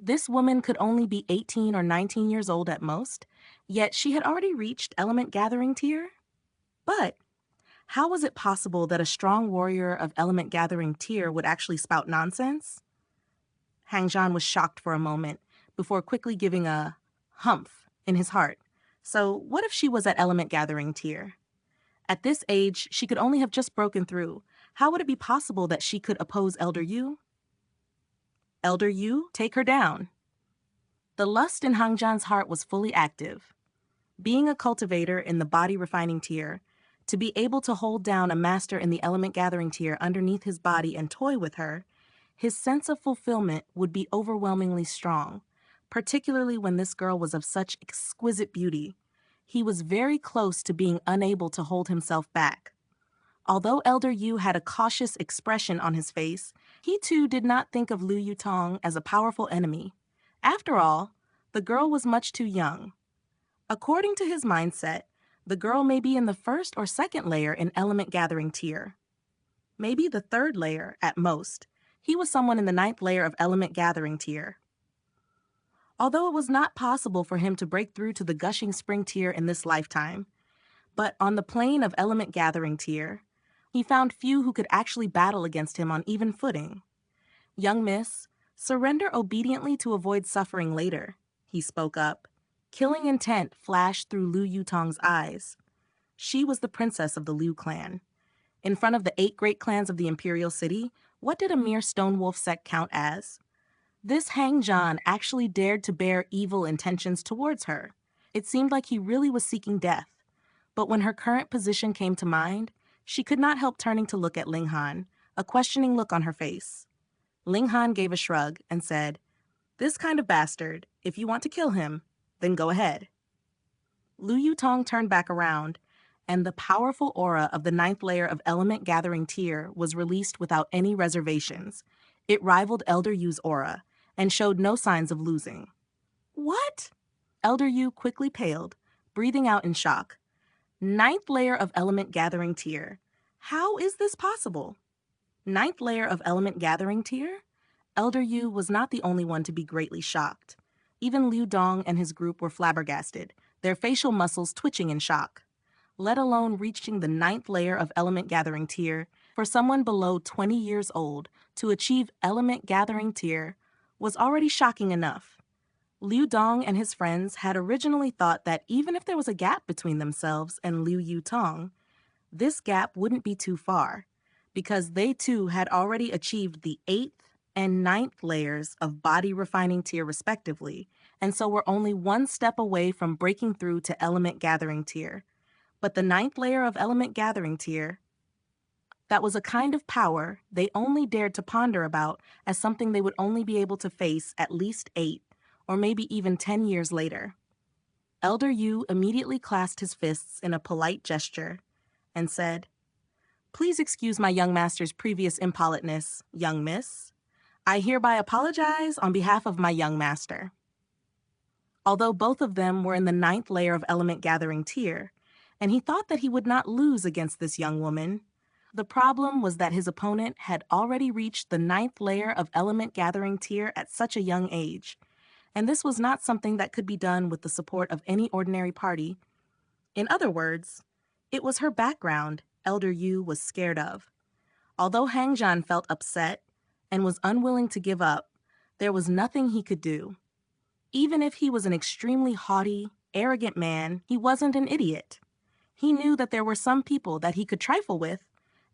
This woman could only be 18 or 19 years old at most, yet she had already reached element gathering tier? But how was it possible that a strong warrior of element gathering tier would actually spout nonsense? Hang Zhan was shocked for a moment before quickly giving a humph in his heart. So what if she was at element gathering tier? At this age, she could only have just broken through. How would it be possible that she could oppose Elder Yu? Elder Yu, take her down. The lust in Hang Zhan's heart was fully active. Being a cultivator in the body refining tier, to be able to hold down a master in the element gathering tier underneath his body and toy with her, his sense of fulfillment would be overwhelmingly strong, particularly when this girl was of such exquisite beauty. He was very close to being unable to hold himself back. Although Elder Yu had a cautious expression on his face, he too did not think of Lu Yutong as a powerful enemy. After all, the girl was much too young. According to his mindset, the girl may be in the first or second layer in element gathering tier. Maybe the third layer at most. He was someone in the ninth layer of element gathering tier. Although it was not possible for him to break through to the gushing spring tier in this lifetime, but on the plane of element gathering tier, he found few who could actually battle against him on even footing. Young miss, surrender obediently to avoid suffering later, he spoke up. Killing intent flashed through Lu Yutong's eyes. She was the princess of the Liu clan. In front of the 8 great clans of the imperial city, what did a mere stone wolf sect count as? This Hang Zhan actually dared to bear evil intentions towards her. It seemed like he really was seeking death. But when her current position came to mind, she could not help turning to look at Ling Han, a questioning look on her face. Ling Han gave a shrug and said, "This kind of bastard, if you want to kill him, then go ahead." Lu Yutong turned back around, and the powerful aura of the 9th layer of element gathering tier was released without any reservations. It rivaled Elder Yu's aura and showed no signs of losing. What? Elder Yu quickly paled, breathing out in shock. 9th layer of element gathering tier. How is this possible? 9th layer of element gathering tier? Elder Yu was not the only one to be greatly shocked. Even Liu Dong and his group were flabbergasted, their facial muscles twitching in shock. Let alone reaching the 9th layer of element gathering tier, for someone below 20 years old to achieve element gathering tier was already shocking enough. Liu Dong and his friends had originally thought that even if there was a gap between themselves and Liu Yutong, this gap wouldn't be too far, because they too had already achieved the 8th and 9th layers of body refining tier respectively, and so were only one step away from breaking through to element gathering tier. But the 9th layer of element gathering tier, that was a kind of power they only dared to ponder about as something they would only be able to face at least 8 or maybe even 10 years later. Elder Yu immediately clasped his fists in a polite gesture and said, "Please excuse my young master's previous impoliteness, young miss. I hereby apologize on behalf of my young master." Although both of them were in the 9th layer of element gathering tier, and he thought that he would not lose against this young woman, the problem was that his opponent had already reached the 9th layer of element gathering tier at such a young age, and this was not something that could be done with the support of any ordinary party. In other words, it was her background Elder Yu was scared of. Although Hang Zhan felt upset and was unwilling to give up, there was nothing he could do. Even if he was an extremely haughty, arrogant man, he wasn't an idiot. He knew that there were some people that he could trifle with,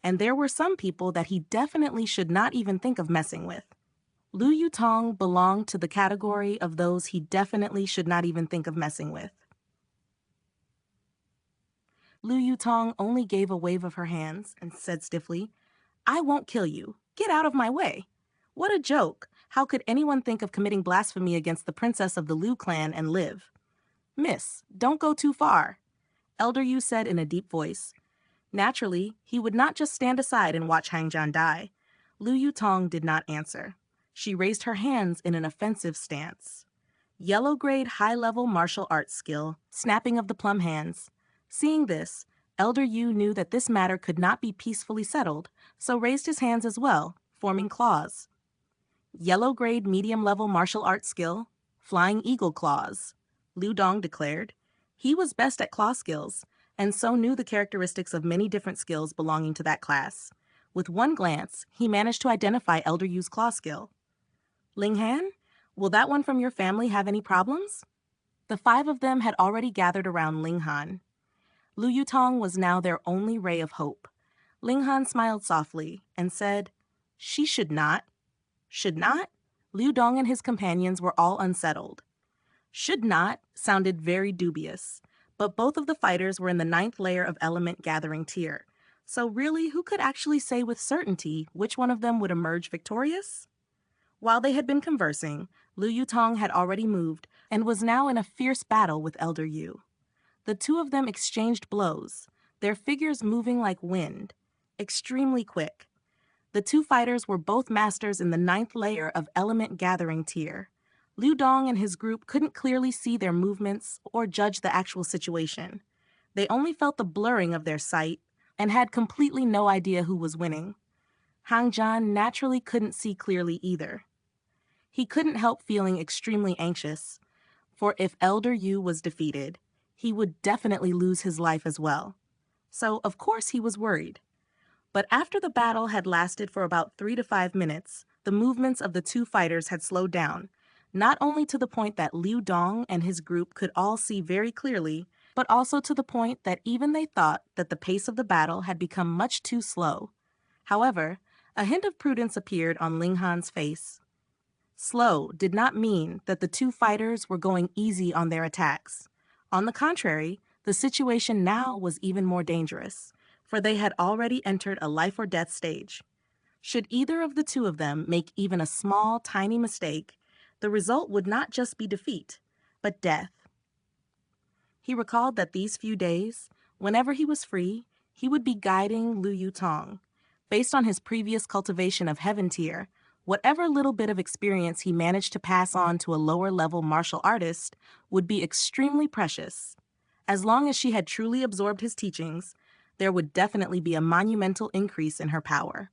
and there were some people that he definitely should not even think of messing with. Lu Yutong belonged to the category of those he definitely should not even think of messing with. Lu Yutong only gave a wave of her hands and said stiffly, "I won't kill you. Get out of my way." What a joke! How could anyone think of committing blasphemy against the princess of the Liu clan and live? "Miss, don't go too far," Elder Yu said in a deep voice. Naturally, he would not just stand aside and watch Hang Zhan die. Lu Yutong did not answer. She raised her hands in an offensive stance. Yellow-grade high-level martial arts skill, snapping of the plum hands. Seeing this, Elder Yu knew that this matter could not be peacefully settled, so raised his hands as well, forming claws. Yellow grade medium level martial arts skill, Flying Eagle Claws, Liu Dong declared. He was best at claw skills, and so knew the characteristics of many different skills belonging to that class. With one glance, he managed to identify Elder Yu's claw skill. Ling Han, will that one from your family have any problems? The five of them had already gathered around Ling Han. Lu Yutong was now their only ray of hope. Ling Han smiled softly and said, "She should not." Should not? Liu Dong and his companions were all unsettled. Should not sounded very dubious, but both of the fighters were in the 9th layer of element gathering tier. So really, who could actually say with certainty which one of them would emerge victorious? While they had been conversing, Lu Yutong had already moved and was now in a fierce battle with Elder Yu. The two of them exchanged blows, their figures moving like wind, extremely quick. The two fighters were both masters in the 9th layer of element gathering tier. Liu Dong and his group couldn't clearly see their movements or judge the actual situation. They only felt the blurring of their sight and had completely no idea who was winning. Hang Zhan naturally couldn't see clearly either. He couldn't help feeling extremely anxious, for if Elder Yu was defeated, he would definitely lose his life as well. So, of course, he was worried. But after the battle had lasted for about 3 to 5 minutes, the movements of the two fighters had slowed down, not only to the point that Liu Dong and his group could all see very clearly, but also to the point that even they thought that the pace of the battle had become much too slow. However, a hint of prudence appeared on Ling Han's face. Slow did not mean that the two fighters were going easy on their attacks. On the contrary, the situation now was even more dangerous, for they had already entered a life-or-death stage. Should either of the two of them make even a small, tiny mistake, the result would not just be defeat, but death. He recalled that these few days, whenever he was free, he would be guiding Lu Yutong. Based on his previous cultivation of Heaven Tier, whatever little bit of experience he managed to pass on to a lower-level martial artist would be extremely precious. As long as she had truly absorbed his teachings, there would definitely be a monumental increase in her power.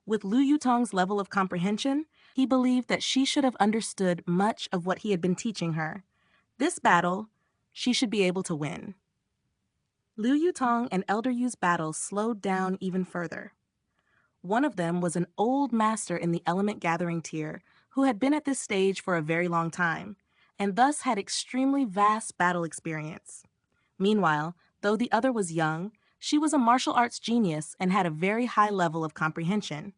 With Lu Yutong's level of comprehension, he believed that she should have understood much of what he had been teaching her. This battle, she should be able to win. Liu Yutong and Elder Yu's battle slowed down even further. One of them was an old master in the element gathering tier who had been at this stage for a very long time, and thus had extremely vast battle experience. Meanwhile, though the other was young, she was a martial arts genius and had a very high level of comprehension.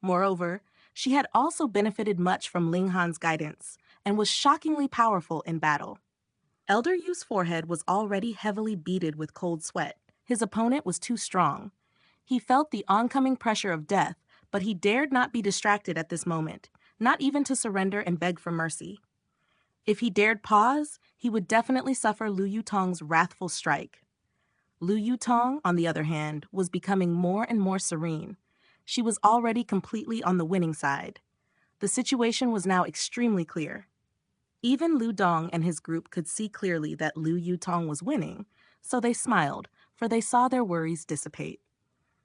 Moreover, she had also benefited much from Ling Han's guidance and was shockingly powerful in battle. Elder Yu's forehead was already heavily beaded with cold sweat. His opponent was too strong. He felt the oncoming pressure of death, but he dared not be distracted at this moment, not even to surrender and beg for mercy. If he dared pause, he would definitely suffer Lu Yutong's wrathful strike. Lu Yutong, on the other hand, was becoming more and more serene. She was already completely on the winning side. The situation was now extremely clear. Even Liu Dong and his group could see clearly that Lu Yutong was winning, so they smiled, for they saw their worries dissipate.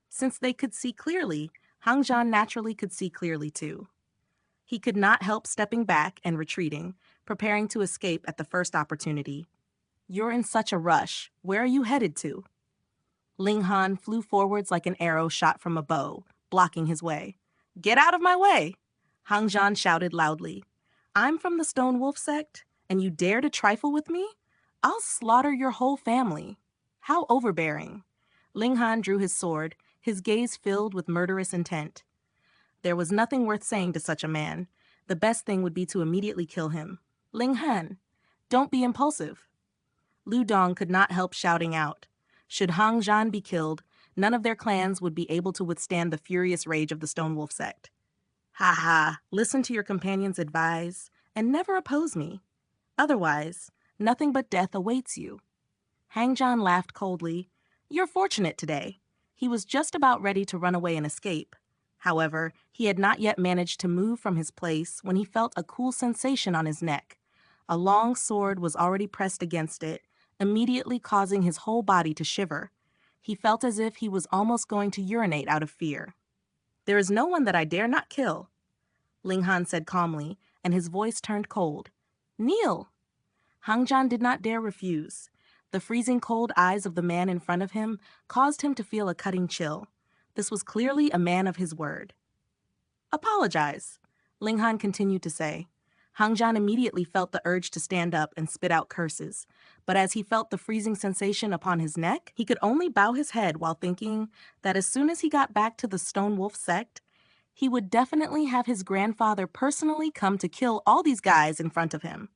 Since they could see clearly, Hang Zhan naturally could see clearly too. He could not help stepping back and retreating, preparing to escape at the first opportunity. "You're in such a rush. Where are you headed to?" Ling Han flew forwards like an arrow shot from a bow, blocking his way. "Get out of my way!" Hang Zhan shouted loudly. "I'm from the Stone Wolf sect, and you dare to trifle with me? I'll slaughter your whole family." How overbearing. Ling Han drew his sword, his gaze filled with murderous intent. There was nothing worth saying to such a man. The best thing would be to immediately kill him. "Ling Han, don't be impulsive." Liu Dong could not help shouting out. Should Hang Zhan be killed, none of their clans would be able to withstand the furious rage of the Stone Wolf sect. "Ha ha, listen to your companions' advice, and never oppose me. Otherwise, nothing but death awaits you." Hang Zhan laughed coldly. "You're fortunate today." He was just about ready to run away and escape. However, he had not yet managed to move from his place when he felt a cool sensation on his neck. A long sword was already pressed against it, immediately causing his whole body to shiver. He felt as if he was almost going to urinate out of fear. "There is no one that I dare not kill." Ling Han said calmly, and his voice turned cold. Kneel! Hang Zhan did not dare refuse. The freezing cold eyes of the man in front of him caused him to feel a cutting chill. This was clearly a man of his word. Apologize, Ling Han continued to say. Hang Zhan immediately felt the urge to stand up and spit out curses, but as he felt the freezing sensation upon his neck, he could only bow his head while thinking that as soon as he got back to the Stone Wolf sect, he would definitely have his grandfather personally come to kill all these guys in front of him.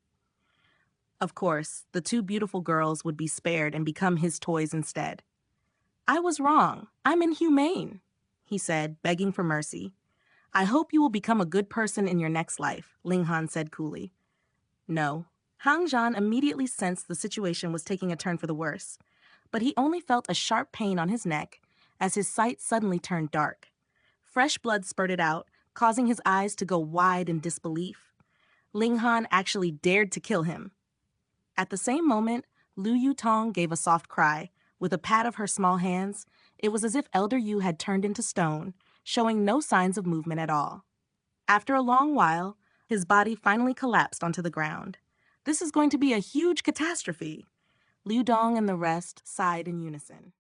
Of course, the two beautiful girls would be spared and become his toys instead. I was wrong. I'm inhumane, he said, begging for mercy. I hope you will become a good person in your next life, Ling Han said coolly. No. Hang Zhan immediately sensed the situation was taking a turn for the worse, but he only felt a sharp pain on his neck as his sight suddenly turned dark. Fresh blood spurted out, causing his eyes to go wide in disbelief. Ling Han actually dared to kill him. At the same moment, Lu Yutong gave a soft cry. With a pat of her small hands, it was as if Elder Yu had turned into stone, showing no signs of movement at all. After a long while, his body finally collapsed onto the ground. This is going to be a huge catastrophe. Liu Dong and the rest sighed in unison.